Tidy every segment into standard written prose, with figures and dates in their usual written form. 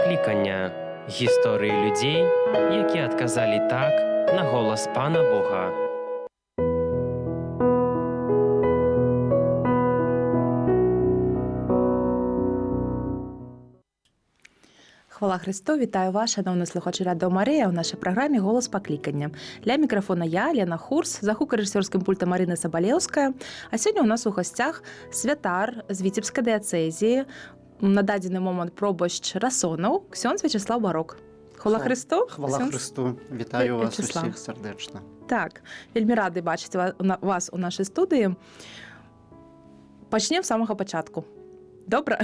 паклікання. Гісторыі людзей, якія адказалі так на голас Пана Бога. Хвала Христу, вітаю вас, шановні слухачі Радіо Марія, у нашій програмі «Голос покликання». Для мікрофона я, Лена Хурс, за звукорежисерським пультом Марина Соболевская. А сьогодні у нас у гостях святар з Вітебської дієцезії, на дадений момент пробощ Расонов, ксьондз В'ячеслав Барок. Хвала Христу. Хвала Христу. Вітаю вас усіх сердечно. Так, вельми радий бачити вас у нашій студії. Почнемо з самого початку. Добре?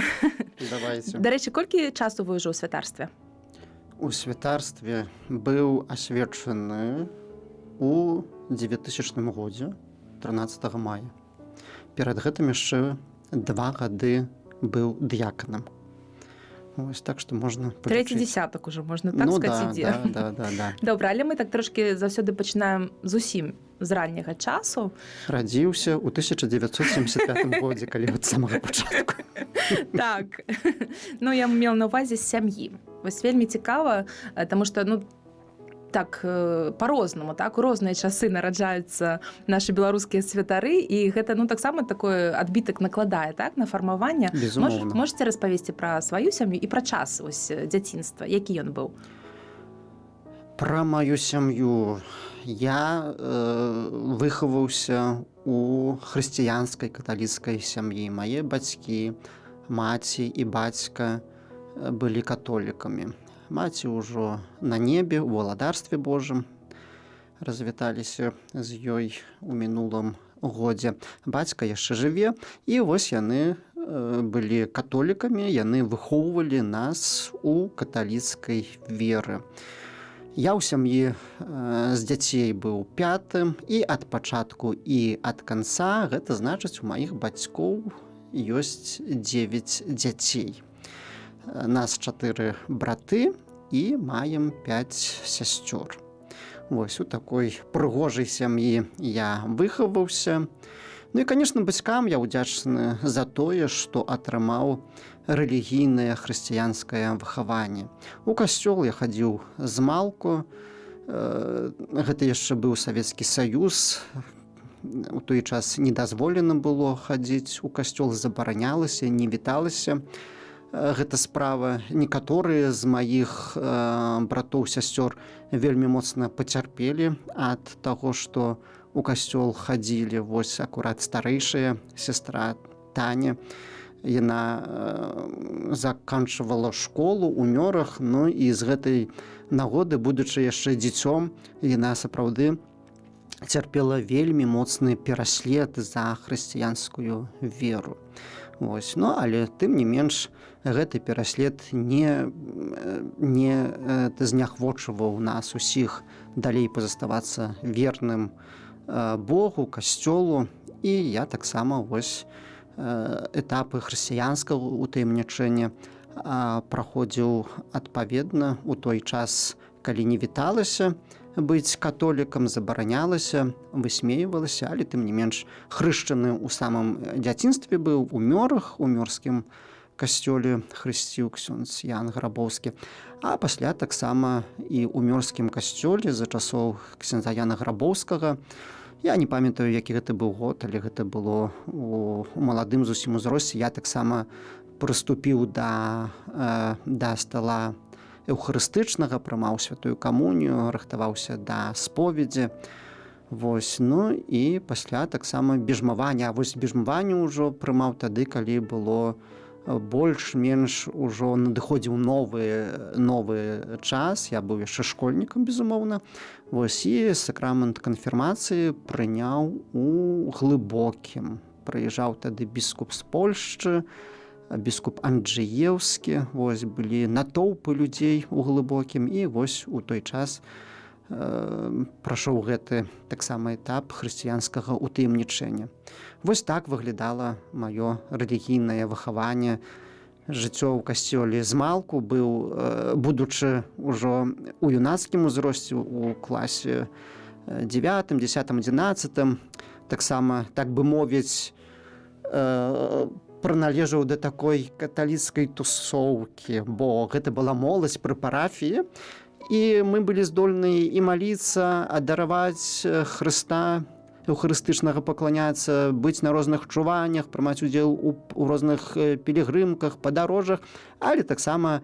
Давайте. До речі, колькі часу ви вже у святарстві? У святарстве быў асвечаны у 2000 годзе, 13 мая. Перад гэтым яшчэ 2 гады быў д'яканам. Ось, так што можна палічыць. Третій десяток уже, можна так сказати. Да. Добре, але ми так трошки завсёды починаємо з усім з раннього часу. Радзіўся ў 1975 годзе, калі от самого початку. Так. Ну, я мела на увазі з сям'ї. Ось вельми цікаво, тому що, так, по-розному, так, у розныя часы нараджаюцца нашы беларускія святары, і гэта, так само такой адбітак накладае, так, на фармаванне. Безумоўна. Можете распавесці пра сваю сям'ю і пра час ось дзяцінства, які ён быў? Пра маю сям'ю. Я выхаваўся у хрысціянскай каталіцкай сям'і. Мае бацькі, маці і бацька былі католікамі. Маці ўжо на небе, у валадарстве Божым, развіталіся з ёй у мінулым годзе. Бацька яшчэ жыве, і вось яны былі католікамі, яны выхоўвалі нас у каталіцкай веры. Я ў сям'і з дзяцей быў 5-м, і ад пачатку і ад канца, гэта значыць, у маіх бацькоў ёсць 9 дзяцей. Нас 4 браты і маем 5 сясцёр. Вось у такой прыгожай сям'і я выхаваўся. Ну і, конечно, бацькам я ўдзячны за тое, што атрымаў рэлігійнае хрысціянскае выхаванне. У касцёл я хадзіў з малку. Гэта яшчэ быў Савецкі Саюз. У той час не дазволена было хадзіць у касцёл, забаранялася, не віталася. Гэта справа. Некаторыя з маіх братоў, сясцёр вельмі моцна пацярпелі ад таго, што у касцёл хадзілі. Вось акурат старэйшая сестра Таня. Яна заканчвала школу ў Мёрах, ну і з гэтай нагоды, будучы яшчэ дзіцём, яна сапраўды цярпела вельмі моцны пераслед за хрысціянскую веру. Вось. Ну, але тым не менш гэты пераслед не зняхвочваў нас усіх далей пазаставацца верным Богу, касцёлу. І я таксама вось этапы хрысціянскага утаемнічэння праходзіў адпаведна у той час, калі не віталася быць католікам, забаранялася, высмейвалася, але тым не менш хрышчаны ў самым дзяцінстве быў у Мёрах, у мёрскім касцёле хрысціў ксёндз Ян Грабоўскі, а пасля таксама і ў мёрскім касцёле за часоў ксяндза Яна Грабоўскага. Я не памятаю, які гэта быў год, але гэта было у маладым зусім узросце. Я таксама прыступіў да стала эўхарыстычнага, прымаў святую камунію, рыхтаваўся да споведзі. Вось. Ну і пасля таксама бежмавання. А вось бежмаванне ўжо прымаў тады, калі было больш-менш ужо надыходзіў новы час. Я быў яшчэ школьнікам, безумоўна. Вось. І сакрамент канфірмацыі прыняў у глыбокім. Прыязджаў тады біскуп з Польшчы, біскуп Анджыеўскі. Вось былі натоўпы людзей у глыбокім, і вось у той час прайшоў гэты таксама этап хрысціянскага утаемнічэння. Вось так выглядала маё рэлігійнае выхаванне. Жыццё ў касцёле з малку быў, будучы ўжо у юнацкім узросце, у класе 9, 10, 11, таксама, так бы мовіць, прыналежаў да такой каталіцкай тусоўкі, бо гэта была моладзь пры парафіі, і мы былі здольны і маліцца, адараваць Хрыста, эўхарыстычнага пакланяцца, быць на розных чуваннях, прымаць удзел у розных пілігрымках, падарожжах, але таксама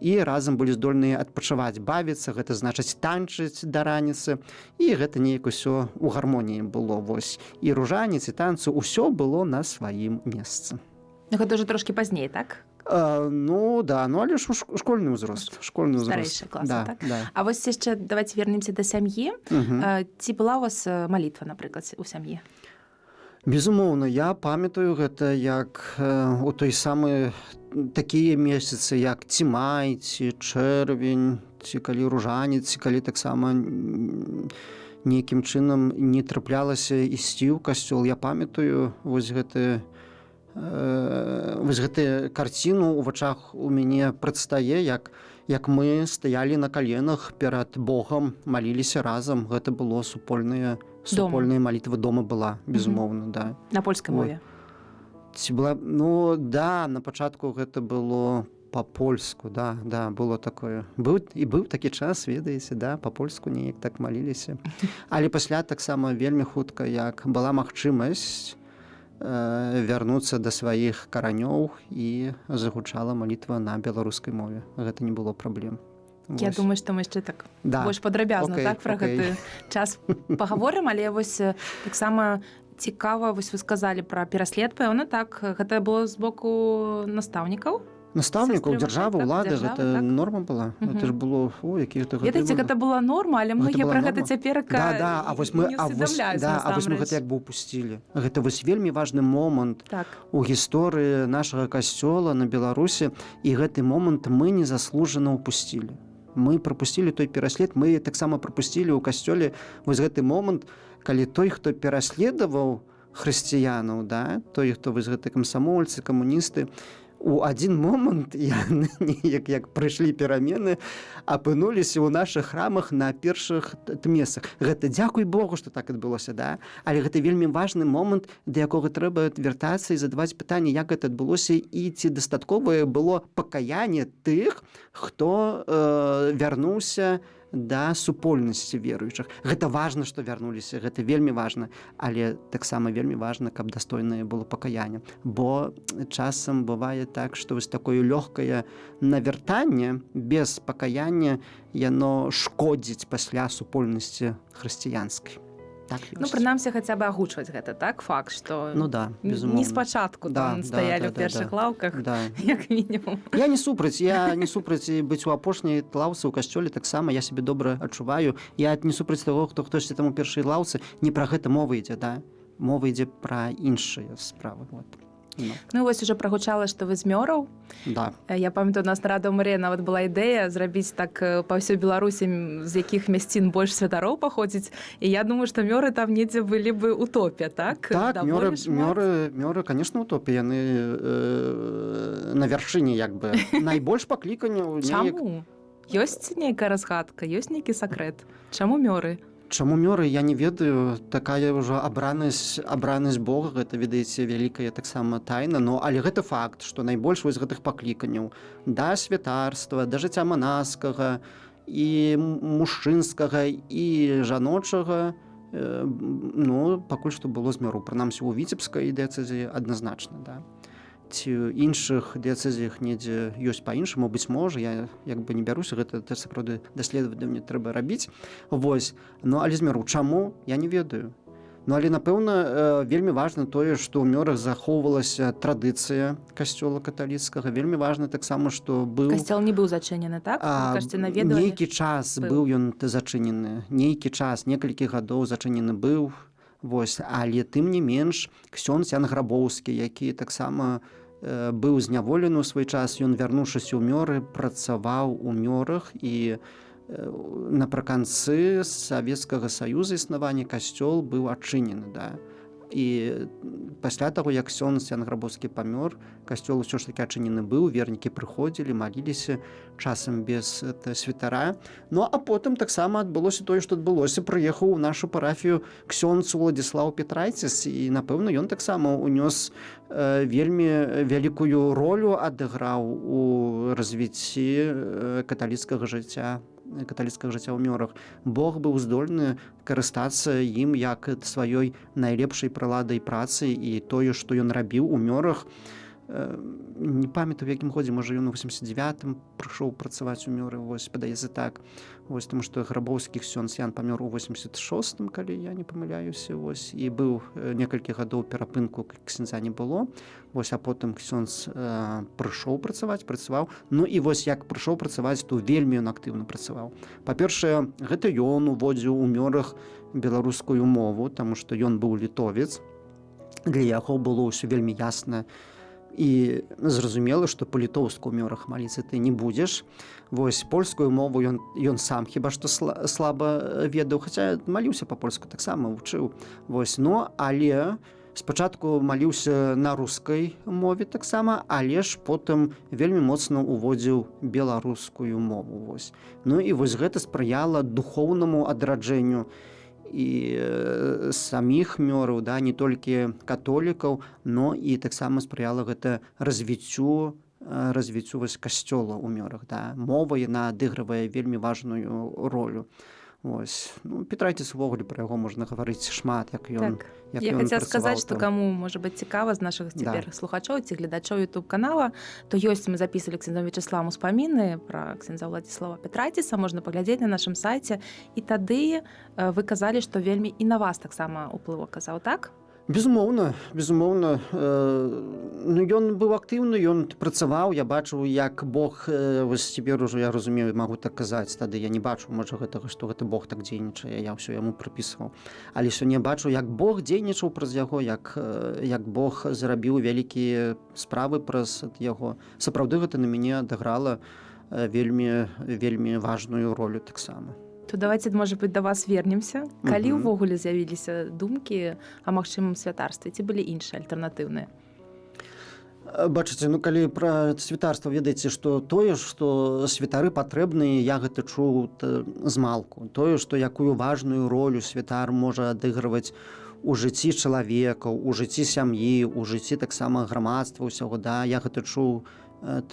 і разам былі здольныя адпачываць, бавіцца, гэта значыць танчыць да раніцы, і гэта неяк усё ў гармоніі было. Вось. І ружанец, і танцы, усё было на сваім месцы. Ну, гэта ўжо трошкі пазней, так? Ну да, ну але ж школьны ўзрост. Старэйшы клас, да, так? Да. А вось яшчэ давайте вернемся да сям'і. Ці была у вас малітва, напрыклад, у сям'і? Безумоўна, я памятаю гэта як у той самы такія месяцы, як ці май, ці чэрвень, ці калі ружанец, ці калі таксама нейкім чынам не траплялася ісці ў касцёл. Я памятаю вось гэтую карціну ў вачах у мяне прадстае, як мы стаялі на каленах перад Богам, маліліся разам. Гэта было супольная малітва дома была, безумоўна, да. На польскай мове? Ці была, ну да, на пачатку гэта было па-польску, да, было такое. Быў такі час, ведаеце, да, па-польску неяк так маліліся. Але пасля таксама вельмі хутка, як была магчымасць вярнуцца да сваіх каранёў, і загучала малітва на беларускай мове. Гэта не было праблем. Я думаю, што мы яшчэ так больш падрабязна пра гэты час пагаворым, але вось таксама цікава, вось вы сказалі пра пераслед, пэўна, так, гэта было з боку настаўнікаў? Настаўнікаў, дзяржавы, ўлады, гэта норма была. Гэта ж было, ведаеце, гэта была норма, але многія пра гэта цяперака не ўсведамляюць. А вось мы гэта як бы упусцілі. Гэта вось вельмі важны момант у гісторыі нашага касцёла на Беларусі, і гэты момант мы незаслужана ўпусцілі. Мы прапусцілі той пераслед, мы таксама прапусцілі ў касцёле вось гэты момант, калі той, хто пераследаваў хрысціянаў, да, той, хто вось гэты камсамольцы, камуністы, у адзін момант яны як прыйшлі перамены, апынуліся ў нашых храмах на першых месцах. Гэта дзякуй Богу, што так адбылося, да? Але гэта вельмі важны момант, да якога трэба вяртацца і задаваць пытанне, як гэта адбылося, і ці дастатковае было пакаянне тых, хто вярнуўся да супольнасці веруючых. Гэта важна, што вярнуліся, гэта вельмі важна, але таксама вельмі важна, каб дастойнае было пакаянне. Бо часам бывае так, што вось такое лёгкае навяртанне без пакаяння, яно шкодзіць пасля супольнасці хрысціянскай. Так, ну, прынамсі, хаця бы агучваць гэта, так, факт, што не спачатку стаялі ў першых лаўках, як мінімум. Я не супраць быць у апошняй лаўцы ў касцёле, таксама я сябе добра адчуваю. Я не супраць таго, хто хтосьці там у першай лаўцы, не пра гэта мова ідзе, да? Мова ідзе пра іншыя справы. Ну, вось уже прагучала, што вы з Мёраў. Да. Я памятаю, у нас на Радыё Марыя нават была ідэя зрабіць так па ўсёй Беларусі, з якіх мясцін больш святароў паходзіць. І я думаю, што Мёры там недзе былі бы ў топе, так? Так, Мёры, конечно, у топе. Яны на вяршыні, як бы. Найбольш пакліканняў. Чаму? Ёсць нейкая разгадка, ёсць нейкі сакрэт? Чаму Мёры? Чаму Мёры, я не ведаю, такая ўжо абранасць Бога, гэта, ведаеце, вялікая таксама тайна, але гэта факт, што найбольш вось гэтых пакліканняў да святарства, да жыцця манаскага, і мужчынскага, і жаночага, ну, пакуль што было з Мёру, прынамсі у віцебскай дыяцэзіі адназначна, да. Ці іншых дыяцэзіях недзе ёсць па-іншаму, быць можа, я як бы не бяруся, гэта сапраўды даследаванне трэба рабіць. Вось. Ну, але з Мёру, чаму? Я не ведаю. Ну, але, напэўна, вельмі важна тое, што ў Мёрах захоўвалася традыцыя касцёла каталіцкага. Вельмі важна таксама, што быў... Касцёл не быў зачынены, так? Нейкі час быў ён зачынены. Нейкі час, некалькі гадоў зачынены быў. Вось, але тым не менш ксёндз Ян Грабоўскі, які таксама быў зняволены ў свой час, ён, вярнуўшыся ў Мёры, працаваў у Мёрах, і напрыканцы Савецкага Саюза існавання касцёл быў адчынены, да. І пасля таго, як ксёндз Ян Грабоўскі памёр, касцёл усё ж такі адчынены быў, вернікі прыходзілі, маліліся, часам без святара. Ну а потым таксама адбылося тое, што адбылося. Прыехаў у нашу парафію ксёндз Уладзіслаў Петрайціс, і, напэўна, ён таксама унёс вельмі вялікую ролю, адыграў у развіцці каталіцкага жыцця ў Мёрах. Бог быў здольны карыстацца ім як сваёй найлепшай прыладай працы, і тое, што ён рабіў у Мёрах, не памятаю, якім годзе, можа, ён у 89-м прыйшоў працаваць у Мёры, вось, падаецца так. Вось, тому што Грабоўскі ксёндз Ян памёр у 86-м, калі я не памыляюся, вось, і быў некалькі гадоў перапынку, ксяндза не было. Вось, а потым ксёндз прыйшоў працаваў. Ну і вось, як прыйшоў працаваць, то вельмі ён актыўна працаваў. Па-першае, гэта ён уводзіў у Мёрах беларускую мову, таму што ён быў літовец. Для яго было ўсё вельмі ясна і зразумела, што па-літоўску ў Мёрах маліцца ты не будзеш. Вось, польскую мову ён сам хіба што слаба ведаў, хаця маліўся па-польску таксама, вучыў. Вось, ну, але спачатку маліўся на рускай мове таксама, але ж потым вельмі моцна уводзіў беларускую мову. Вось. Ну і вось гэта спрыяла духоўнаму адраджэнню і саміх Мёраў, да, не толькі католікаў, но і таксама спрыяла гэта развіццю вось касцёла ў Мёрах. Да. Мова яна адыгрывае вельмі важную ролю. Ось. Ну, Петрайціс увогуле пра яго можна гаварыць шмат, як ён так. Я хацела сказаць, што каму можа быць цікава з нашых цяпер слухачоў ці гледачоў YouTube канала, то ёсць, мы запісвалі ксяндзом Вячеславам успаміны пра ксяндза Уладзіслава Петрайціса, можна паглядзець на нашым сайце. І тады вы казалі, што вельмі і на вас таксама ўплыў аказаў, так? Безумоўна. Ну, ён быў актыўны, ён працаваў, я бачыў, як Бог, вось цяпер ужо я разумею, магу так казаць, тады я не бачу, можа, гэтага, што гэта Бог так дзейнічае, я ўсё яму прыпісваў. Але сёння бачу, як Бог дзейнічаў праз яго, як Бог зрабіў вялікія справы праз яго. Сапраўды гэта на мяне адыграла вельмі, вельмі важную ролю таксама. То давайте, можа быць, да вас вернемся. Калі ўвогуле з'явіліся думкі о магчымым святарстве, ці былі іншыя альтэрнатыўныя? Бачыце, ну калі пра святарства ведаеце, што тое, што святары патрэбныя, я гэта чуў змалку. Тое, што якую важную ролю святар можа адыгрываць у жыцці чалавека, у жыцці сям'і, у жыцці таксама грамадства ўсяго, да, я гэта чуў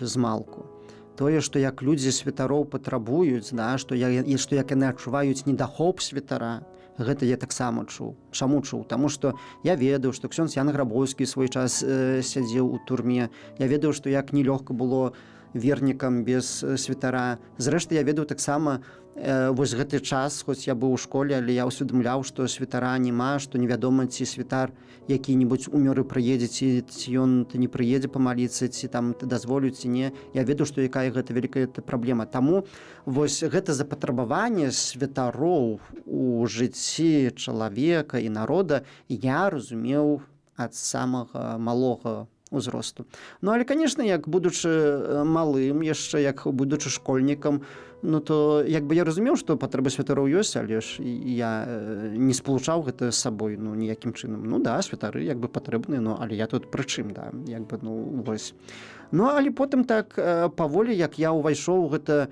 змалку. Тое, што як людзі святароў патрабуюць, да, што як яны адчуваюць недахоп святара, гэта я таксама чуў. Чаму чуў? Таму што я ведаў, што ксёндз Ян Грабоўскі свой час сядзеў у турме. Я ведаў, што як нелёгка было вернікам без святара. Зрэшты, я ведаў таксама вось гэты час, хоць я быў у школе, але я ўсведамляў, што святара няма, што невядома, ці святар які-небудзь у Мёры прыедзе, ці ён не прыедзе памаліцца, ці там дазволюць, ці не. Я ведаў, што якая гэта вялікая праблема. Таму вось гэта запатрабаванне святароў у жыцці чалавека і народа я разумеў ад самага малога узросту. Ну, але, конечно, як будучы малым, яшчэ як будучы школьнікам, ну, то як бы я разумеў, што патрэба святароў ёсць, але ж я не спалучаў гэта з сабой, ну, ніякім чынам. Ну, да, святары як бы патрэбныя, ну, але я тут пры чым, да, як бы, ну, вось. Ну, але потым так паволі, як я ўвайшоў у гэта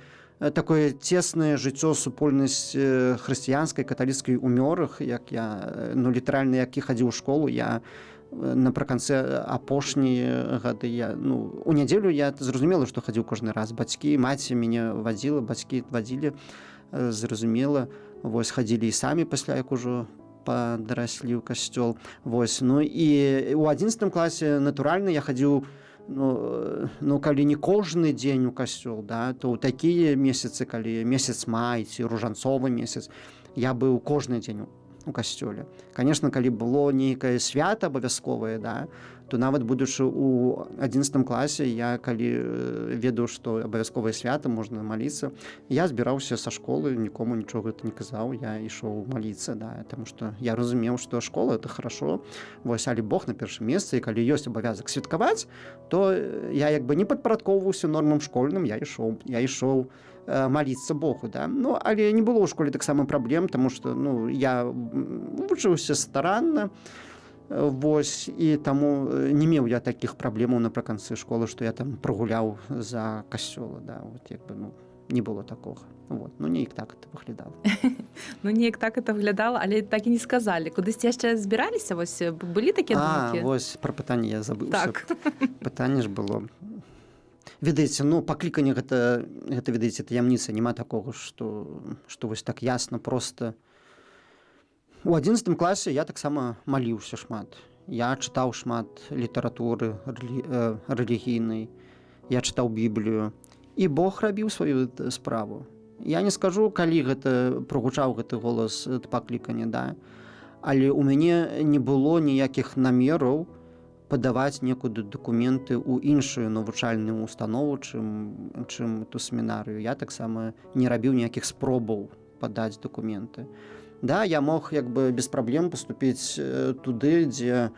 такое цеснае жыццё, супольнасць хрысціянскай, каталіцкай у Мёрах, як я, ну, літаральна, як я хадзіў у школу, я напрыканцы апошнія гады у нядзелю я зразумела, што хадзіў кожны раз. Бацькі, маці мяне вадзіла, бацькі вадзілі, зразумела. Вось хадзілі і самі пасля, як ужо падраслі ў касцёл. Вось, ну і ў 11 класе, натуральна, я хадзіў, ну, калі не кожны дзень у касцёл, да, то ў такія месяцы, калі месяц май ці ружанцовы месяц, я быў кожны дзень у касцёле. Конечно, калі было нейкае свята абавязковае, да, то нават будучы ў 11 класе, я калі ведаў, што абавязковае свята, можна маліцца, я збіраўся са школы, нікому нічога гэта не казаў, я ішоў маліцца, да, таму што я разумеў, што школа это хорошо, вось, але Бог на першым месцы, і калі ёсць абавязак святкаваць, то я як бы не падпарадкоўваўся нормам школьным, я ішоў маліцца Богу, да. Ну, але не было ў школе таксама праблем, таму што, ну, я вучыўся старанна, Вось, і таму не меў я такіх праблемаў напрыканцы школы, што я там прагуляў за касцёла, да, вот, як бы, ну, не было такога. Вот. Ну, неяк так это выглядала. Ну, неяк так это выглядала, але так і не сказалі. Кудысьці яшчэ збіраліся? Вось былі такія думкі? Вось пра пытанне я забыўся. Так. Пытанне ж было. Ведаеце, ну, пакліканне гэта ведаеце, таямніца, няма такога, што вось так ясна проста. У 11 класе я таксама маліўся шмат. Я чытаў шмат літаратуры рэлігійнай, я чытаў Біблію, і Бог рабіў сваю справу. Я не скажу, калі гэта прогучаў гэты голас паклікання, да, але ў мяне не было ніякіх намераў падаваць некуды дакументы ў іншую навучальную установу, чым ту семінарыю. Я таксама не рабіў ніякіх спробаў падаць дакументы. Да, я мог як бы без праблем паступіць туды, дзе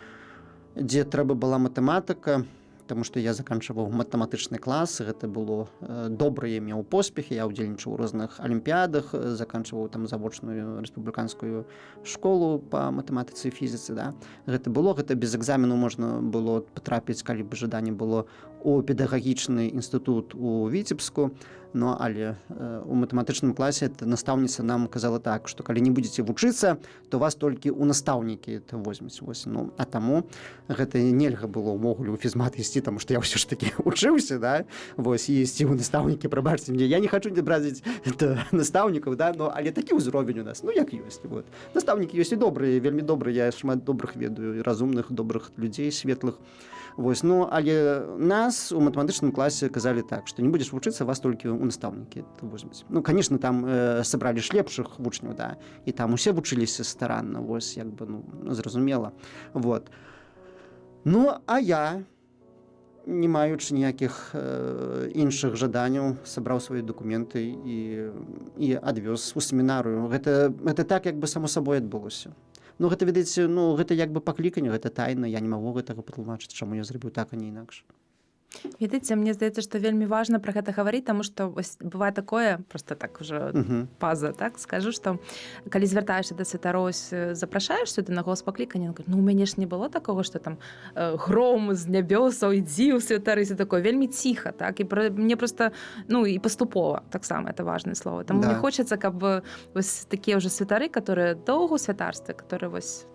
трэба была матэматыка, таму што я заканчваў матэматычны клас, гэта было добра, я меў поспехі, я ўдзельнічаў у розных алімпіядах, заканчваў там завочную рэспубліканскую школу па матэматыцы і фізіцы, да. Гэта без экзамену можна было патрапіць, калі б жаданне было, у педагагічны інстытут у Віцебску. Ну, але у матэматычным класе настаўніца нам казала так, што калі не будзеце вучыцца, то вас толькі ў настаўнікі возьмуць. Ну, а таму гэта нельга было ўвогуле ў фізмат ісці, таму што я ўсё ж такі вучыўся, да? Вось, і ісці ў настаўнікі, прабачце мне. Я не хачу бразіць настаўнікаў, да? Но, але такі ўзровень у нас, ну як ёсць. Вот. Настаўнікі ёсць і добрыя, вельмі добрыя, я шмат добрых ведаю, разумных, добрых людзей, светлых. Вось, ну, але нас у матэматычным класе казалі так, што не будзеш вучыцца, вас толькі у настаўнікі возьмуць. Ну, конечно, там сабралі ж лепшых вучняў, да, і там усе вучыліся старанна, вось, як бы, ну, зразумела. Вот. Ну, а я, не маючы ніякіх іншых жаданняў, сабраў свае дакументы і адвёз у семінарыю. Гэта так, як бы само сабой адбылося. Ну, гэта, ведаеце, ну, гэта як бы пакліканне, гэта тайна, я не магу гэтага патлумачыць, чаму я зрабіў так, а не інакш. Ведаеце, мне здаецца, што вельмі важна пра гэта гаварыць, таму што бывае такое, проста так уже паза, так, скажу, што калі звяртаешся да святароў, запрашаеш сюды на голас паклікання, ну, у мяне ж не было такога, што там гром з нябёсаў, ідзі ў святары, такое вельмі ціха, так, і мне проста, ну, і паступова, таксама, это важнае слово. Таму мне хочацца, каб вось такія ўжо святары, которые доўга ў святарстве, которые вось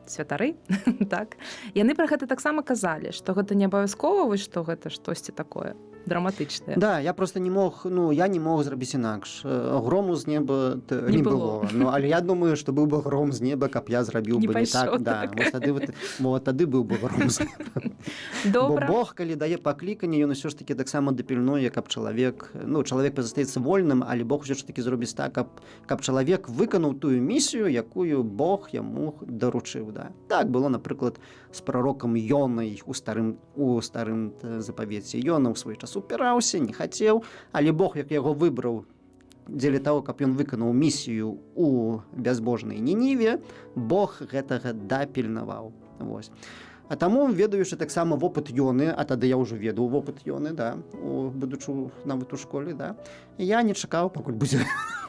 святары, так, яны пра гэта таксама казалі, што гэта не абавязкова, вось што гэта штосьці такое драматычнае. Да, я просто не мог зрабіць інакш. Грому з неба не было. Ну, але я думаю, што быў бы гром з неба, каб я зрабіў бы не так. Да, тады быў бы гром з неба. Бо Бог, калі дае пакліканне, ён усё ж такі таксама дапільнуе, каб чалавек застаецца вольным, але Бог усё ж такі зробіць так, каб чалавек выканаў тую місію, якую Бог яму даручыў. Так было, напрыклад, з прарокам Ёнай у старым запавеце. Ёна ў свой час упіраўся, не хацеў, але Бог, як яго выбраў дзеля таго, каб ён выканаў місію ў бязбожнай Нініве, Бог гэтага дапільнаваў. Вось. А таму, ведаючы таксама вопыт Ёны, а тады я ўжо ведаў вопыт Ёны, да, будучы нават у школе, да, я не чакаў, пакуль будзе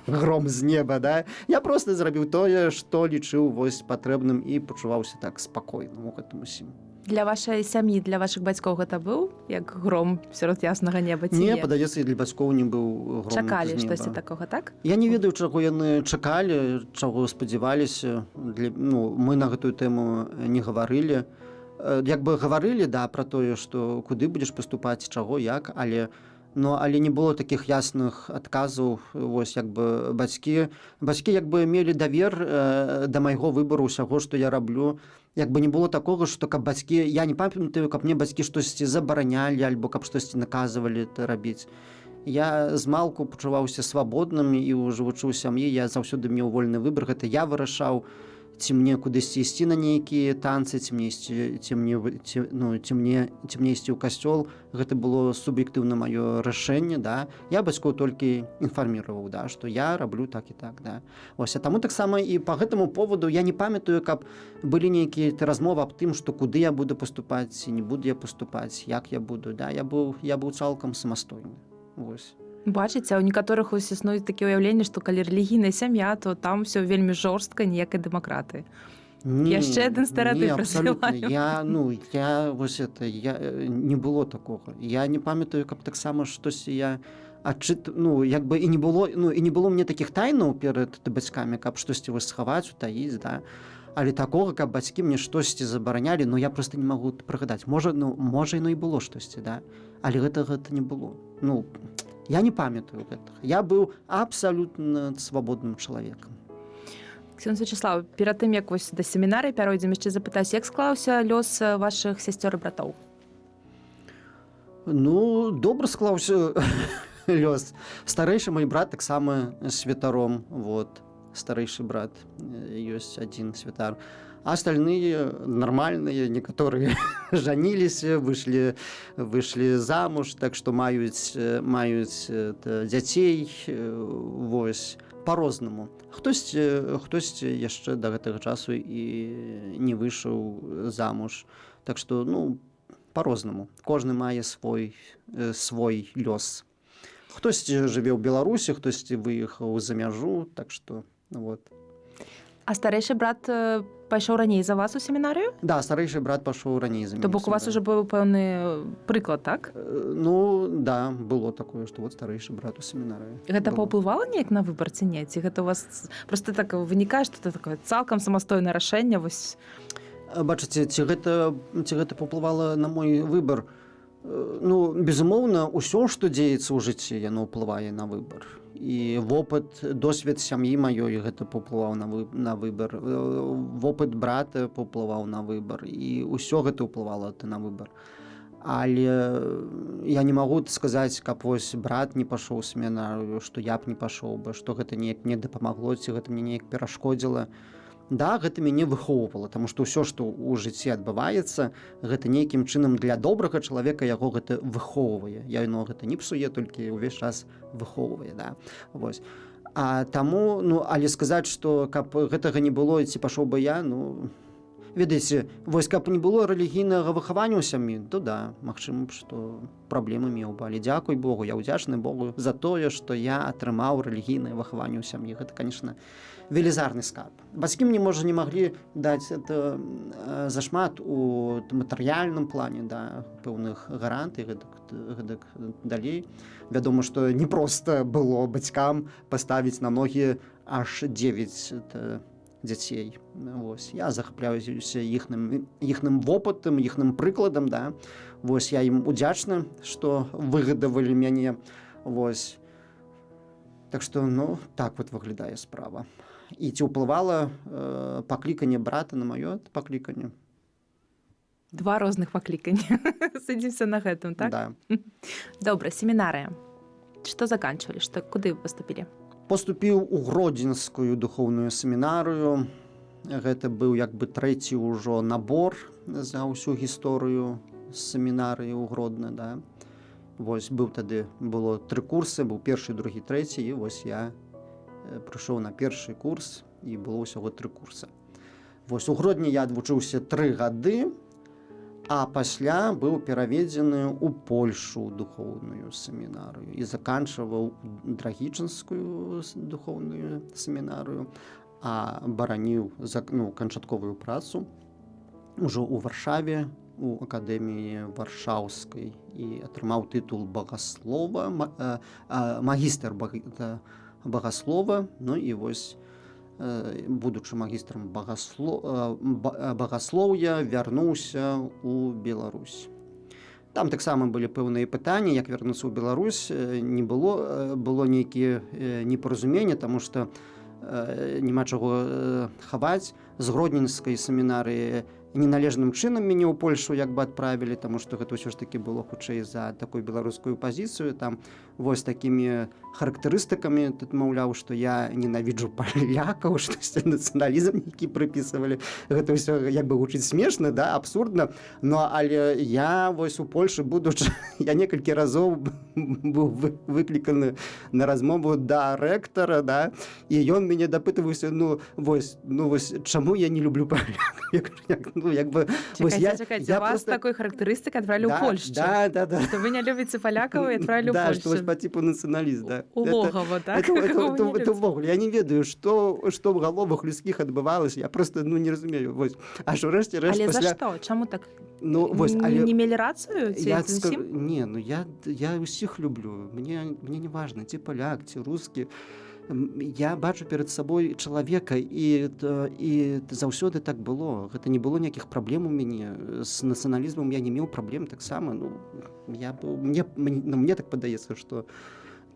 гром з неба, да. Я проста зрабіў тое, што лічыў вось патрэбным і пачуваўся так спакойна у гэтым усім. Для вашай сям'і, для вашых бацькоў гэта быў як гром сярод яснага неба ці не? Не, падаецца, і для бацькоў не быў гром з неба. Чакалі штосьці такога, так? Я не ведаю, чаго яны чакалі, чаго спадзяваліся. Мы на гэтую тэму не гаварылі. Як бы гаварылі, да, пра тое, што куды будзеш паступаць, чаго, як, але не было такіх ясных адказаў. Вось, як бы бацькі як бы мелі давер да майго выбару ўсяго, што я раблю. Як бы не было такога, што каб бацькі, я не памятаю, каб мне бацькі штосьці забаранялі, альбо каб штосьці наказывалі рабіць. Я змалку пачуваўся свабодным і жывучы ў сям'і, я заўсёды меў вольны выбар, гэта я вырашаў, ці мне кудысьці ісці на нейкія танцы, ці мне ісці ў касцёл. Гэта было суб'ектыўна маё рашэнне, да. Я бацькоў толькі інфарміраваў, да, што я раблю так і так, да. Ось, а таму таксама і па гэтаму поводу я не памятаю, каб былі нейкія размовы аб тым, што куды я буду паступаць, ці не буду я паступаць, як я буду, да. Я быў цалкам самастойны. Вось. Бачыце, у некаторых існуюць такія ўяўленні, што калі рэлігійная сям'я, то там все вельмі жорстка, ніякай дэмакратыі. Яшчэ адзін стэрэатып абсолютно. развіваю. Не было такога. Я не памятаю, каб таксама штосьці я як бы і не было мне такіх тайнаў перад бацькамі, каб штосьці схаваць, утаіць, да. Але такога, каб бацькі мне штосьці забаранялі, я просто не магу прыгадаць. Можа, яно і было штосьці, да. Але гэта не было. Я не памятаю гэтага. Я быў абсалютна свабодным чалавекам. Ксёндз Вячаслаў, перад тым, як да семінарыі пяройдзем, яшчэ запытаюсь, як склаўся лёс вашых сясцёр і братоў? Добра склаўся лёс. Старэйшы мой брат таксама святаром. Старэйшы брат, ёсць адзін святар. А остальные нормальные, некаторыя жаніліся, вышлі замуж, так што маюць дзяцей, па-рознаму. Хтосьці яшчэ да гэтага часу і не выйшаў замуж. Так што, па-рознаму. Кожны мае свой лёс. Хтосьці жыве ў Беларусі, хтосьці выехаў за мяжу, так што, А старэйшы брат пайшоў раней за вас у семінарыю? Да, старэйшы брат пашоў раней за мяне. То бок у вас уже быў пэўны прыклад, так? Да, было такое, што старэйшы брат у семінарыю. Гэта паўплывала неяк на выбар ці не? Ці гэта у вас проста так вынікае, што это такое цалкам самастойнае рашэнне? Бачыце, ці гэта паўплывала на мой выбар? Безумоўна, усё, што дзеецца ў жыцці, яно ўплывае на выбар. І досвед сям'і маёй гэта паўплываў на выбар. Вопыт брата паўплываў на выбар. І ўсё гэта ўплывала на выбар. Але я не магу сказаць, каб брат не пашоў у семінарыю, што я б не пашоў бы, што гэта неяк мне дапамагло, ці гэта мне неяк перашкодзіла. Да, гэта мяне выхоўвала, таму што ўсё, што ў жыцці адбываецца, гэта нейкім чынам для добрага чалавека яго гэта выхоўвае. Яно гэта не псуе, толькі ўвесь час выхоўвае. Да? А таму, але сказаць, што каб гэтага не было, ці пашоў бы я, ведаеце, каб не было рэлігійнага выхавання ў сям'і, то да, магчыма, што праблемы меў бы. Але дзякуй Богу, я ўдзячны Богу за тое, што я атрымаў рэлігійнае выхаванне ў сям'і. Гэта, канешне, велізарны скарб. Бацькі мне, можа, не маглі даць зашмат у матэрыяльным плане, да, пэўных гарантый, гэтак далей. Вядома, што не проста было бацькам паставіць на ногі аж 9 дзяцей. Я захапляюся іхным вопытам, іхным прыкладам, да. Я ім удзячны, што выгадавалі мяне. Так што, так выглядае справа. І ці ўплывала пакліканне брата на маё пакліканне? Два розных паклікання. Садзімся на гэтым, так? Да. Добра, семінарыя. Што заканчвалі? Куды вы паступілі? Паступіў у Гродзенскую духоўную семінарыю. Гэта быў як бы трэці ўжо набор за ўсю гісторыю семінарыі ў Гродна, да. Было 3 курсы, быў першы, другі, трэці, і я прыйшоў на першы курс, і было ўсяго 3 курсы. У Гродні я адвучыўся 3 гады, а пасля быў пераведзены ў Польшу духоўную семінарыю і заканчваў Драгічынскую духоўную семінарыю, а бараніў канчатковую працу ўжо ў Варшаве, у акадэміі Варшаўскай, і атрымаў тытул багаслова, магістр багаслова, і будучы магістрам багаслоўя, вярнуўся ў Беларусь. Там таксама былі пэўныя пытанні, як вярнуцца ў Беларусь. Было нейкія непаразуменні, таму што няма чаго хаваць. З Гродненскай семінарыі неналежным чынам мяне ў Польшу адправілі, таму што гэта ўсё ж такі было хутчэй за такую беларускую пазіцыю. Там такімі характарыстыкамі тут маўляў, што я ненавіджу палякаў, штосьці нацыяналізм які прыпісывалі. Гэта ўсё гучыць смешна, да, абсурдна. Але я у Польшы будучы, я некалькі разоў быў выкліканы на размову да рэктара, да, і ён мяне дапытваўся, чаму я не люблю палякаў. Ну, як бы, вось Чакайце, вас просто... такой характарыстыкай адправілі ў Польшчу. Да. Што вы не любіце палякаў і адправілі ў Да, Польшчу. што вось па типу нацыяналіст, да. У логава, так? Это ўвогуле, я не ведаю, што ў галовах людскіх адбывалася, я просто, ну, не разумею, вось. Аж урэшце рэшт Але пасля... за што? Чаму так? Ну, вось, але... Не мелі рацыю? Не, ну, я ўсіх люблю. Мне не важно, ці паляк, ці рускі. Я бачу перад сабой чалавека, і заўсёды так было. Гэта не было ніякіх праблем у мяне. З нацыяналізмам я не меў праблем таксама. Ну, мне так падаецца, што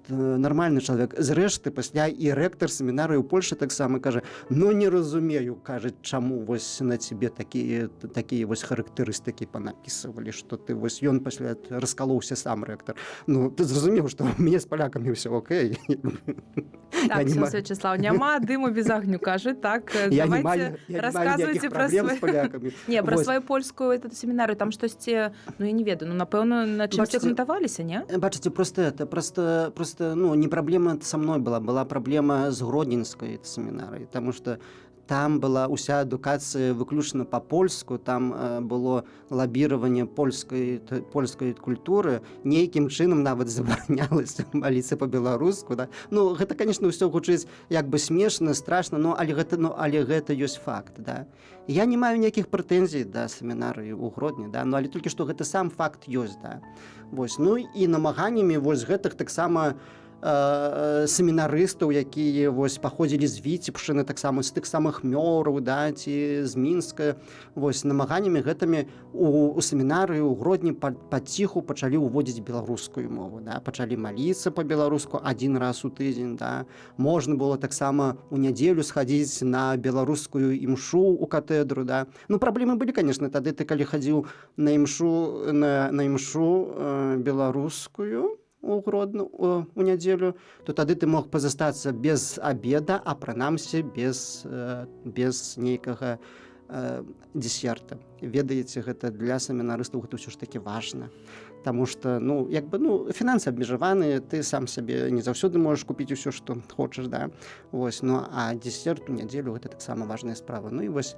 нармальны чалавек. Зрэшты, пасля і рэктар семінарыі ў Польшы таксама кажа, ну не разумею, кажа, чаму вось на цябе такія вось характарыстыкі панапісывалі, што ты вось ён пасля раскалоўся сам рэктар. Ну, ты зразумеў, што ў мяне з палякамі ўсё окей. Так, Свячеслав, няма дыму без агню, кажы, так, давайте расказвайце пра сваю польскую семінарыю, там штосьці, ну я не ведаю, ну напэўна, на чымсьці акцэнтаваліся, не? Бачыце, просто ну, не праблема са мной была праблема з гродзенскай семінарыяй, таму што там была ўся адукацыя выключна па-польску, там было лабіраванне польскай культуры, нейкім чынам нават забаранялася маліцца па-беларуску. Да? Ну, гэта, конечно, ўсё гучыць як бы смешна, страшна, але гэта ёсць факт. Да? Я не маю ніякіх прэтэнзій да семінарыі ў Гродні, да? Ну, але толькі што гэта сам факт ёсць. Да? Вось. Ну і намаганнямі вось гэтых таксама семінарыстаў, якія вось паходзілі з Віцебшчыны, таксама з тых самых Мёраў, да, ці з Мінска, вось намаганнямі гэтымі у семінарыі ў Гродні паціху пачалі ўводзіць беларускую мову, да, пачалі маліцца па-беларуску адзін раз у тыдзень, да. Можна было таксама у нядзелю схадзіць на беларускую імшу ў катэдру, да. Ну, праблемы былі, конечно, тады ты калі хадзіў на імшу беларускую у Гродну у нядзелю, то тады ты мог пазастацца без абеда, а прынамсі без нейкага десерта. Ведаеце, гэта для семінарыстаў гэта ўсё ж такі важна. Таму што, ну, як бы, ну, фінансы абмежаваныя, ты сам сабе не заўсёды можаш купіць усё, што хочаш, да. Вось, ну, а десерт у нядзелю гэта таксама важная справа. Ну, і вось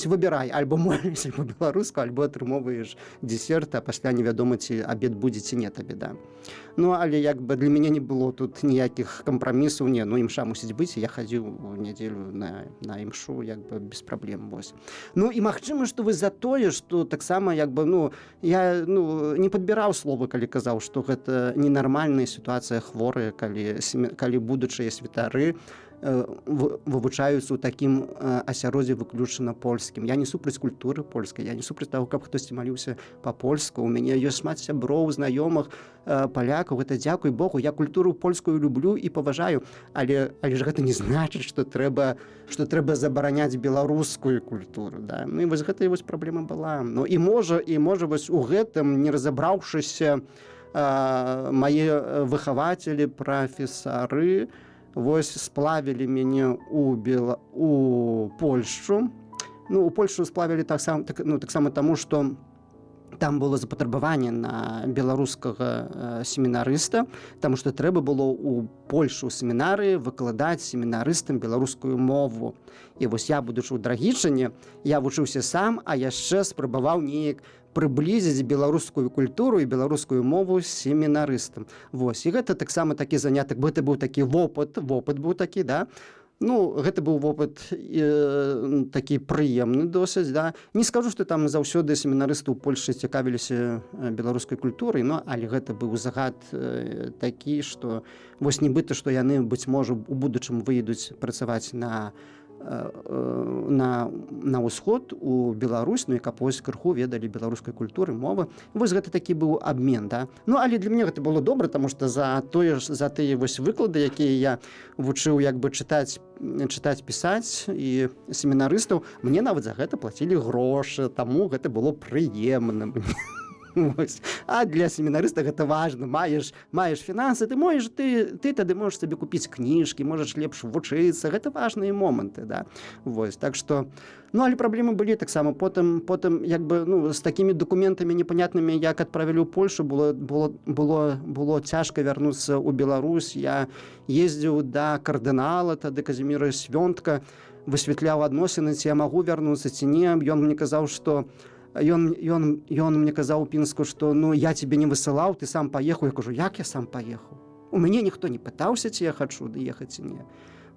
выбірай, альбо моліш па-беларуску, альбо атрымоўваеш десерт, а пасля невядома, ці абед будзе, ці не табе, да. Ну, але як бы для мяне не было тут ніякіх кампрамісаў, не, ну, імша мусіць быць, і я хадзіў у нядзелю на імшу, як бы, без праблем, вось. Ну, і магчыма, што вы за тое, што таксама, як бы, ну, я, ну, не падбіраў словы, калі казаў, што гэта ненармальная сітуацыя, хворыя, калі будучыя святары вывучаюцца ў такім асяроддзі выключна польскім. Я не супраць культуры польскай, я не супраць таго, каб хтосьці маліўся па-польску. У мяне ёсць шмат сяброў, знаёмых, палякаў. Гэта дзякуй Богу, я культуру польскую люблю і паважаю, але ж гэта не значыць, што трэба забараняць беларускую культуру. Да? Ну і вось гэта і вось праблема была. Ну і можа вось у гэтым, не разабраўшыся, мае выхавацелі, прафесары, вось сплавілі мяне у Польшчу. Ну, у Польшчу сплавілі таксама таму, што там было запатрабаванне на беларускага семінарыста, таму што трэба было у Польшу ў семінарыі выкладаць семінарыстам беларускую мову. І вось я, будучы ў Драгічыне, я вучыўся сам, а яшчэ спрабаваў неяк прыблізіць беларускую культуру і беларускую мову з семінарыстам. Вось, і гэта таксама такі занятак, гэта быў такі вопыт быў такі, да. Ну, гэта быў вопыт такі прыемны досыць, да. Не скажу, што там заўсёды семінарысты ў Польшчы цікавіліся беларускай культурай, но але гэта быў загад такі, што вось нібыта, што яны, быць можа, у будучым выедуць працаваць на ўсход у Беларусь, ну і каб вось крыху ведалі беларускай культуры, мовы. Вось гэта такі быў абмен, да. Ну, але для мяне гэта было добра, таму што за тыя вось выклады, якія я вучыў як бы чытаць, пісаць і семінарыстаў, мне нават за гэта плацілі грошы, таму гэта было прыемна. А для семінарыста гэта важна, маеш фінансы, ты тады можаш сабе купіць кніжкі, можаш лепш вучыцца, гэта важныя моманты, да. Вось, так што, ну, але праблемы былі таксама, потым як бы, ну, з такімі дакументамі непанятнымі, як адправілі ў Польшу, было цяжка вярнуцца ў Беларусь. Я ездзіў да кардынала, тады Казіміра Свёнтка, высвятляў адносіны, ці я магу вярнуцца ці не. Ён мне казаў, што ён мне казаў у Пінску, што ну я цябе не высылаў, ты сам паехаў. Я кажу, як я сам паехаў? У мяне ніхто не пытаўся, ці я хачу даехаць ці не.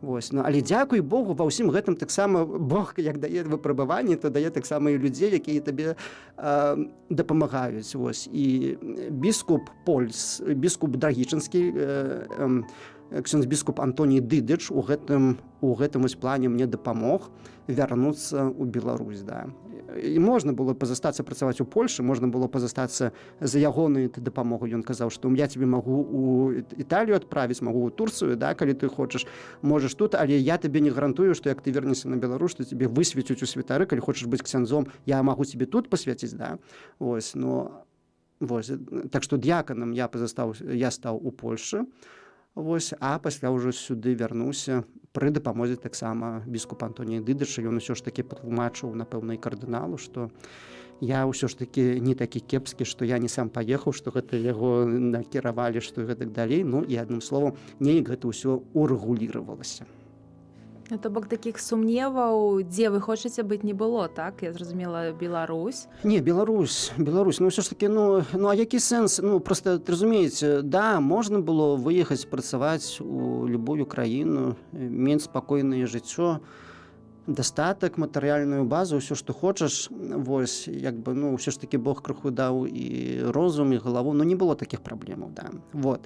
Вось. Ну, але дзякуй Богу, ва ўсім гэтым таксама Бог, як дае выпрабаванні, то дае таксама і людзей, якія табе дапамагаюць. Вось. І біскуп Драгічынскі, ксёндз біскуп Антоній Дыдыч у гэтым вось плане мне дапамог вярнуцца ў Беларусь. Да. І можна было пазастацца працаваць у Польшы, можна было пазастацца за ягоную дапамогу. Ён казаў, што я тебе магу у Італію адправіць, магу ў Турцыю, да, калі ты хочаш, можаш тут, але я табе не гарантую, што як ты вернешся на Беларусь, то тебе высвецюць у святары, калі хочаш быць ксяндзом, я магу тебе тут пасвяціць, да. Вось, но вось, так што д'яканам я стаў у Польшы. Вось, а пасля ўжо сюды вярнуўся пры дапамозе таксама біскупа Антонія Дыдыча. Ён усё ж такі патлумачыў, напэўна, і кардыналу, што я ўсё ж такі не такі кепскі, што я не сам паехаў, што гэта яго накіравалі, што і гэтак далей. Ну і адным словам, неяк гэта ўсё урэгуліравалася. Ну, то бок такіх сумневаў, дзе вы хочаце быць, не было, так? Я зразумела, Беларусь. Не, Беларусь. Ну, ўсё ж такі, ну, а які сэнс? Ну, проста, разумееце, да, можна было выехаць працаваць у любую краіну, мець спакойнае жыццё, дастатак, матэрыяльную базу, ўсё, што хочаш. Вось, як бы, ну, ўсё ж такі Бог крыху даў і розум, і галаву, но не было такіх праблемаў, да. Вот.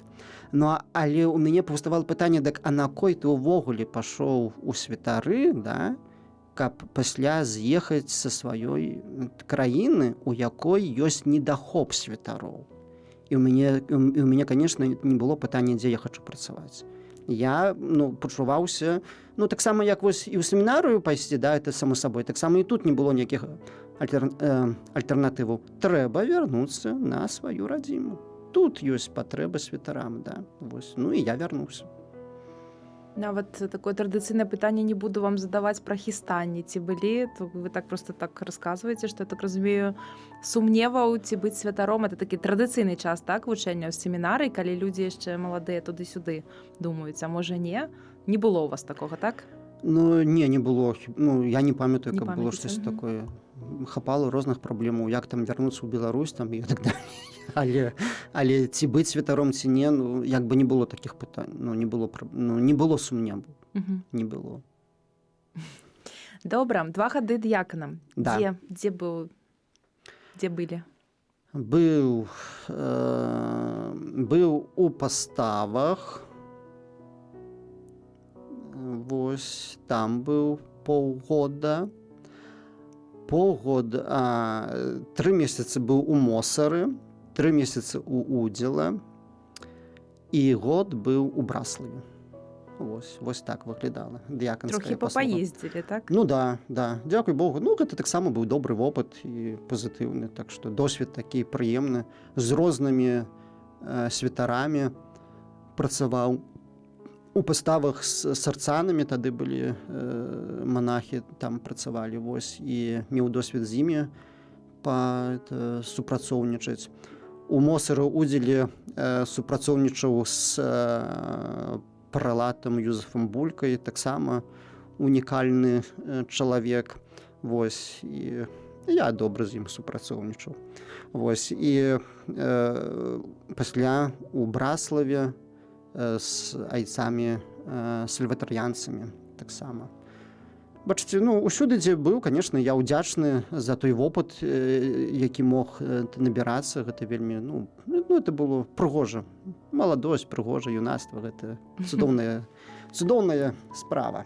Ну, але ў мяне паўставала пытанне, так, а на кой ты ўвогуле пашоў у святары, да, каб пасля з'ехаць са сваёй краіны, у якой ёсць недахоп святароў. І ў мяне, конечно, не было пытання, дзе я хачу працаваць. Я, ну, пачуваўся, ну, таксама, як вось і ў семінарыю пайсці, да, это само сабой, таксама і тут не было ніякіх альтэрнатываў. Трэба вярнуцца на сваю радзіму. Тут ёсць патрэба святарам, да. Вось. Ну, і я вярнуўся. Нават такое традыцыйнае пытанне не буду вам задаваць пра хістанні. Ці былі, то вы так просто так расказваеце, што я так разумею, сумневаў, ці быць святаром, это такі традыцыйны час, так, вучэння ў семінарыі, калі людзі яшчэ маладыя туды-сюды думаюць, а можа не? Не было у вас такога, так? Ну, не было. Ну, я не памятаю, каб было штось такое. Хапала розных праблемаў, як там вярнуцца ў Беларусь, там, і так далей. Але ці быць святаром, ці не, ну, як бы не было такіх пытань. Ну, не было сумневу. Не было. Добра, 2 гады д'яканам. Да. Дзе былі? Быў у паставах. Вось, там быў паўгода. 3 месяцы быў у Мосары, 3 месяцы у Удзіла і год быў у Браславе. Вось так выглядала д'яканская паслуга. Трохі папаездзілі, так? Ну да. Дзякуй Богу. Ну, гэта таксама быў добры вопыт і пазітыўны. Так што досвед такі прыемны. З рознымі святарамі працаваў. У паставах з сарцанамі тады былі манахі, там працавалі, вось, і меў досвед з імі супрацоўнічаць. У Мосары Удзіле супрацоўнічаў з пралатам Юзефам Булькай, таксама унікальны чалавек, вось, і я добра з ім супрацоўнічаў. Вось, і пасля у Браславе з айцамі сальватарыянцамі таксама. Бачыце, ну, усюды, дзе быў, конечно, я ўдзячны за той вопыт, які мог набірацца. Гэта вельмі, ну, это было прыгожа. Маладосць, прыгожа, юнацтва, гэта цудоўная справа.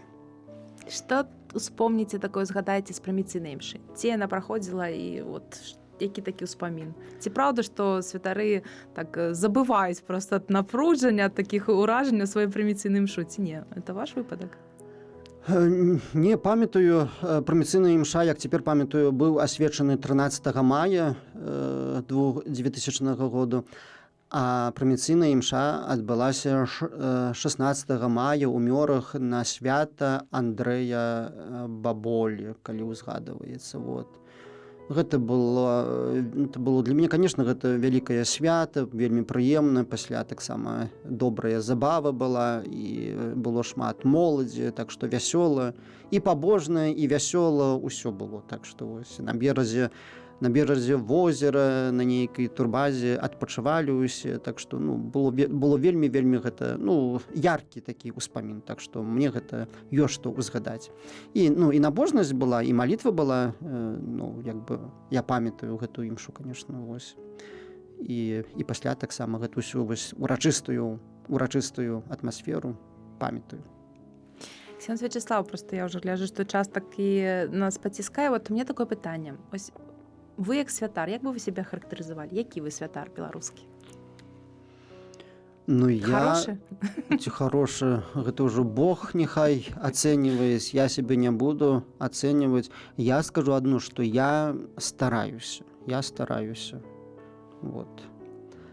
Што успомніце такое, згадаеце з праміцыйнай імшы? Ці яна праходзіла і от які такі ўспамін? Ці праўда, што святары так забываюць проста ад напружання, ад такіх уражанняў сваёй праміцыйнай імшу, ці не? Это ваш выпадак? Не памятаю. Праміцыйная імша, як цяпер памятаю, быў асвечаны 13 мая 2000 году, а праміцыйная імша адбылася 16 мая ў Мёрах на свята Андрэя Баболі, калі ўзгадваецца. Вот. гэта было для мяне, конечно, гэта вялікае свята, вельмі прыемна, пасля таксама добрая забава была і было шмат моладзі, так што вясёла і пабожна, і вясёла ўсё было. Так што вось на беразе возера, на нейкай турбазе адпачывалі ўсе, так што было вельмі гэта яркі такі ўспамін, так што мне гэта ёсць што ўзгадаць. І набожнасць была, і малітва была, я памятаю гэтую імшу, конечно, вось. І пасля таксама гэту ўсю вось урачыстую атмасферу памятаю. Ксёндз Вячеслав, просто я ўжо гляджу, што час такі нас паціскае. Вот у меня такое пытанне. Ось вы як святар, як бы вы себя характарызавалі? Які вы святар беларускі? Хорошы? Ці хорошы, гэта ўжо Бог няхай ацэньвае, я сябе не буду ацэньваць. Я скажу адно, што я стараюся. Вот.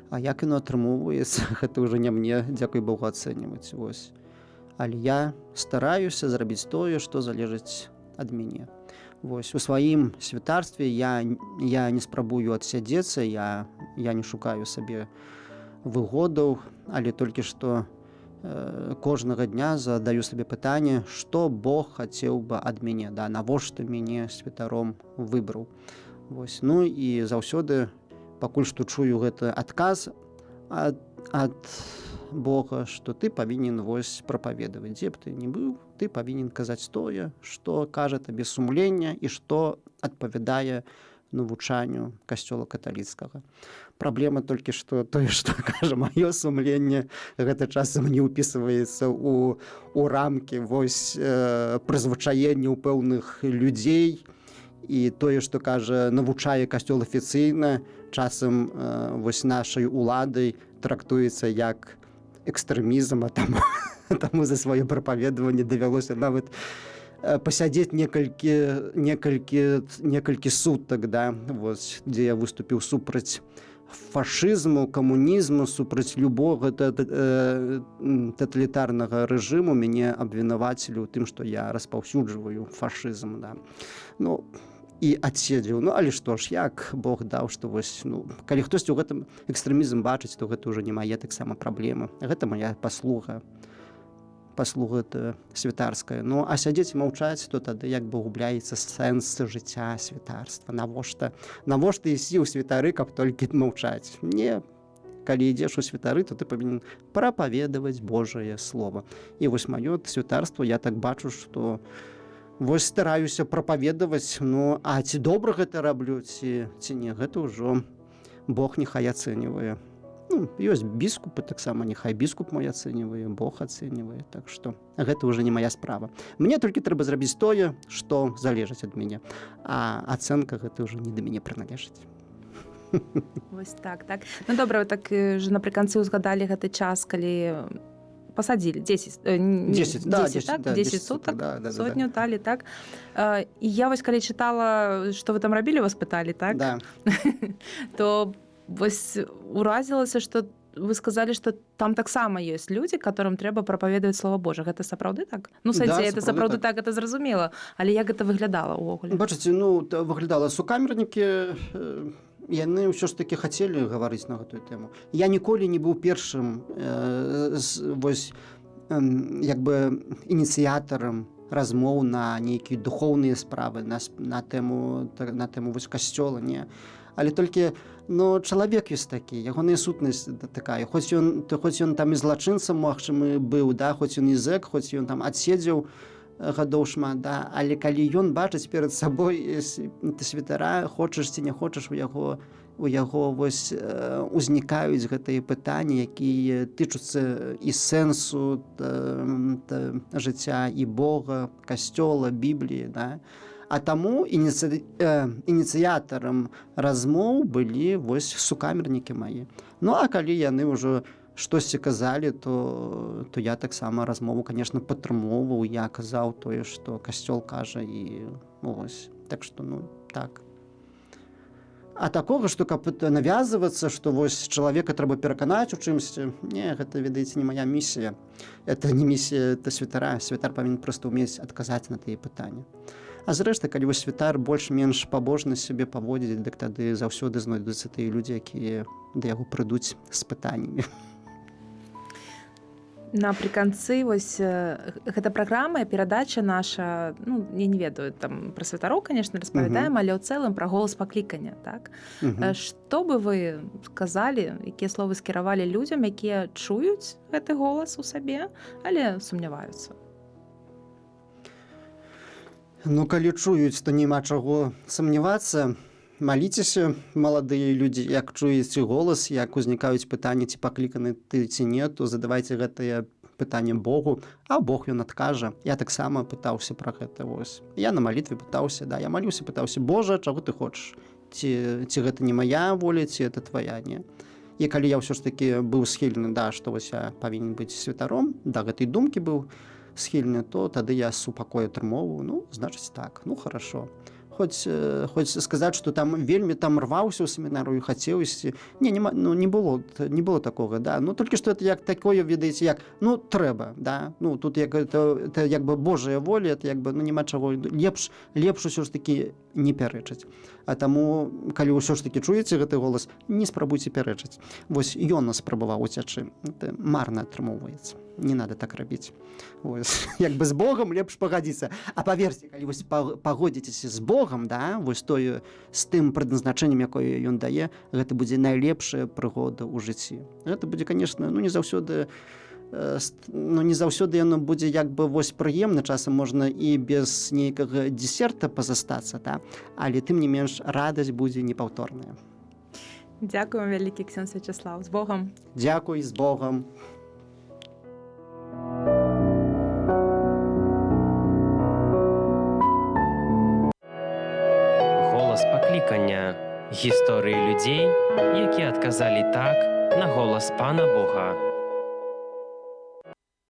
А як яно атрымоўваецца, гэта ўжо не мне, дзякуй Богу, ацэньваць. Вось. Але я стараюся зрабіць тое, што залежыць ад мяне. Вось. У сваім святарстве я не спрабую адсядзецца, я не шукаю сабе выгодаў, але толькі што кожнага дня задаю сабе пытанне, што Бог хацеў бы ад мяне, навошта мяне святаром выбраў. Вось. І заўсёды пакуль што чую гэты адказ ад Бога, што ты павінен прапаведаваць. Дзе б ты не быў, ты павінен казаць тое, што кажа табе сумленне і што адпавядае навучанню касцёла каталіцкага. Праблема толькі што тое, што кажа маё сумленне, гэта часам не ўпісваецца ў рамкі прызвычаенняў пэўных людзей, і тое, што кажа навучае касцёл афіцыйна, часам нашай уладай трактуецца як экстрэмізм, а таму за сваё прапаведаванне давялося нават пасядзець некалькі сутак, дзе я выступіў супраць фашызму, камунізму, супраць любога таталітарнага рэжыму. Мяне абвінавацілі ў тым, што я распаўсюджваю фашызм. І адседзеў. Але што ж, як Бог даў, што калі хтосьці ў гэтым экстрэмізм бачыць, то гэта ўжо не мае таксама праблема. Гэта мая паслуга святарская. А сядзець і маўчаць, то тады як бы губляецца сэнс жыцця святарства. Навошта ісці ў святары, каб толькі маўчаць? Не, калі ідзеш у святары, то ты павінен прапаведаваць Божае Слова. І вось маё святарство, я так бачу, што стараюся прапаведаваць, а ці добра гэта раблю, ці не, гэта ўжо Бог няхай ацэньвае. Ёсць біскупы таксама, няхай біскуп мой ацэньвае, Бог ацэньвае, так што гэта ўжо не мая справа. Мне толькі трэба зрабіць тое, што залежыць ад мяне, а ацэнка гэта ўжо не да мяне прыналежыць. Вось так. Добра, так ж напрыканцы ўзгадалі гэты час, калі посадили 10 суток, сотню дали, так. І я вось калі читала, што вы там рабілі, вас пыталі, так? Да. То вось уразілася, што вы сказали, што там таксама ёсць людзі, которым трэба прапаведаваць Слова Божа. Гэта сапраўды так? Это сапраўды так, гэта зразумела. Але як гэта выглядала ўвогуле? Бачыце, выглядала сукамернікі, яны ўсё ж такі хацелі гаварыць на гэтую тэму. Я ніколі не быў першым ініцыятарам размоў на нейкія духоўныя справы, на тэму касцёла, не. Але толькі чалавек ёсць такі, ягоная сутнасць такая. Хоць ён там і злачынцам, магчыма, быў, хоць ён і зэк, хоць ён там адседзеў гадоў шмат, але калі ён бачыць перад сабой святара, хочаш ці не хочаш, у яго узнікаюць гэтыя пытанні, якія тычуцца і сэнсу жыцця, і Бога, касцёла, Бібліі. А таму ініцыятарам размоў былі сукамернікі мае. А калі яны ўжо штосьці казалі, то я таксама размову, конечно, падтрымоўваў, я казаў тое, што касцёл кажа, і так што, так. А такога, што каб навязвацца, што чалавека трэба пераканаць у чымсьці, не, гэта, ведаеце, не мая місія. Это не місія святара. Святар павінен проста ўмець адказаць на тыя пытанні. А зрэшты, калі вось святар больш-менш пабожна сябе паводзіць, дык тады заўсёды знойдуцца тыя людзі, якія да яго прыйдуць з пытаннямі. Напрыканцы вось гэта праграма, перадача наша, ну, я не ведаю, там пра святароў, конечно, распавядаем, але ў цэлым пра голас паклікання, так? Што бы вы сказалі, якія словы скіравалі людзям, якія чуюць гэты голас у сабе, але сумняваюцца? Ну, калі чуюць, то няма чаго сумнявацца. Маліцеся, маладыя людзі, як чуеце голас, як узнікаюць пытанні, ці пакліканы ты ці не, то задавайце гэтае пытанне Богу, а Бог ён адкажа. Я таксама пытаўся пра гэта. Вось. Я на малітве пытаўся, да, я малюся, пытаўся: Божа, чаго ты хочаш? Ці гэта не мая воля, ці это твая, не? І калі я ўсё ж такі быў схільны, да, што вось я павінен быць святаром, да гэтай думкі быў схільны, то тады я супакой атрымоўваю. Ну, значыць так, ну, хорошо. Хоць сказаць, што там вельмі там рваўся ў семінарыю, хацеў ісці. Не было такога, да. Ну, толькі што это як такое, ведаеце, як, ну, трэба, да. Ну, тут як это як бы Божая воля, это як бы, ну, няма чаго. Лепш усё ж такі не пярэчыць. А таму, калі ўсё ж такі чуеце гэты голас, не спрабуйце пярэчыць. Вось Ёна спрабаваў уцячы. Это марна атрымоўваецца. Не надо так рабіць. Вось. Як бы з Богам лепш пагадзіцца. А паверце, калі вось пагодзіцеся з Богам, да, вось тое, з тым прадназначэннем, якое ён дае, гэта будзе найлепшая прыгода ў жыцці. Гэта будзе, конечно, не заўсёды яно будзе як бы вось прыемна, часам можна і без нейкага дзесерта пазастацца, да? Але тым не менш радасць будзе непаўторная. Дзякуй вам вялікі, ксёндз Вячаслаў. З Богам. Дзякуй, з Богам. Голас паклікання. Гісторыі людзей, якія адказалі так на голас Пана Бога.